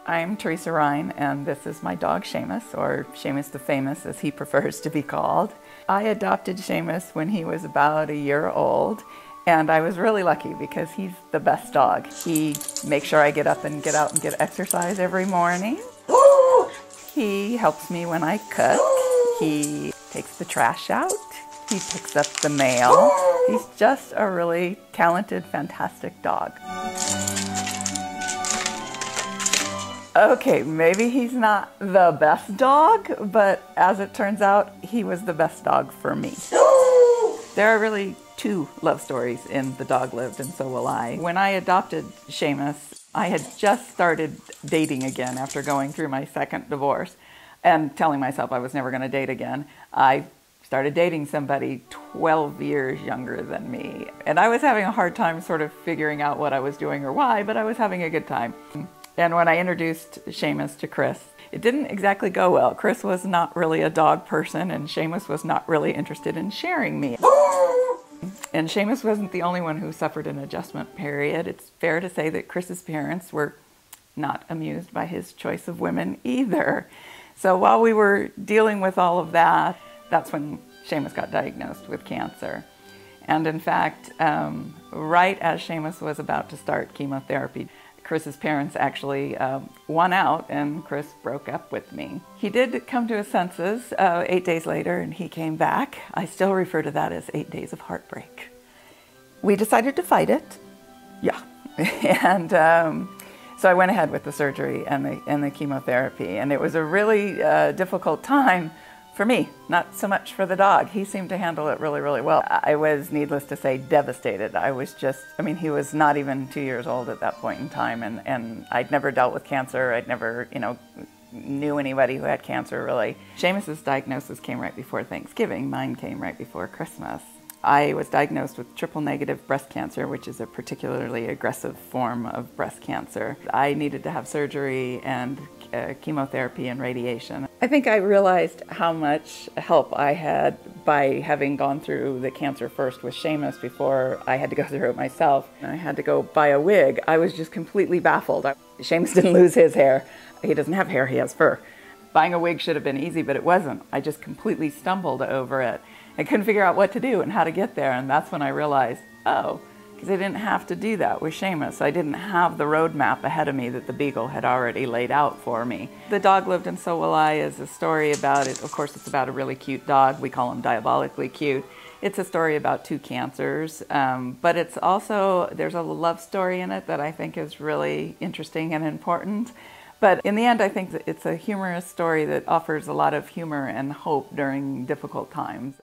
I'm Teresa Rhyne, and this is my dog Seamus, or Seamus the Famous as he prefers to be called. I adopted Seamus when he was about a year old, and I was really lucky because he's the best dog. He makes sure I get up and get out and get exercise every morning. He helps me when I cook. He takes the trash out. He picks up the mail. He's just a really talented, fantastic dog. Okay, maybe he's not the best dog, but as it turns out, he was the best dog for me. There are really two love stories in The Dog Lived and So Will I. When I adopted Seamus, I had just started dating again after going through my second divorce and telling myself I was never going to date again. I started dating somebody 12 years younger than me. And I was having a hard time sort of figuring out what I was doing or why, but I was having a good time. And when I introduced Seamus to Chris, it didn't exactly go well. Chris was not really a dog person, and Seamus was not really interested in sharing me. And Seamus wasn't the only one who suffered an adjustment period. It's fair to say that Chris's parents were not amused by his choice of women either. So while we were dealing with all of that, that's when Seamus got diagnosed with cancer. And in fact, right as Seamus was about to start chemotherapy, Chris's parents actually won out, and Chris broke up with me. He did come to his senses 8 days later, and he came back. I still refer to that as 8 days of heartbreak. We decided to fight it. Yeah. And so I went ahead with the surgery and the chemotherapy, and it was a really difficult time for me, not so much for the dog. He seemed to handle it really, really well. I was, needless to say, devastated. I was just, I mean, he was not even 2 years old at that point in time, and I'd never dealt with cancer. I'd never, knew anybody who had cancer, really. Seamus's diagnosis came right before Thanksgiving. Mine came right before Christmas. I was diagnosed with triple-negative breast cancer, which is a particularly aggressive form of breast cancer. I needed to have surgery and chemotherapy and radiation. I think I realized how much help I had by having gone through the cancer first with Seamus before I had to go through it myself. I had to go buy a wig. I was just completely baffled. Seamus didn't lose his hair. He doesn't have hair, he has fur. Buying a wig should have been easy, but it wasn't. I just completely stumbled over it. I couldn't figure out what to do and how to get there, and that's when I realized, oh, because I didn't have to do that with Seamus. I didn't have the roadmap ahead of me that the Beagle had already laid out for me. The Dog Lived and So Will I is a story about it. Of course, it's about a really cute dog. We call him diabolically cute. It's a story about two cancers, but it's also, there's a love story in it that I think is really interesting and important. But in the end, I think that it's a humorous story that offers a lot of humor and hope during difficult times.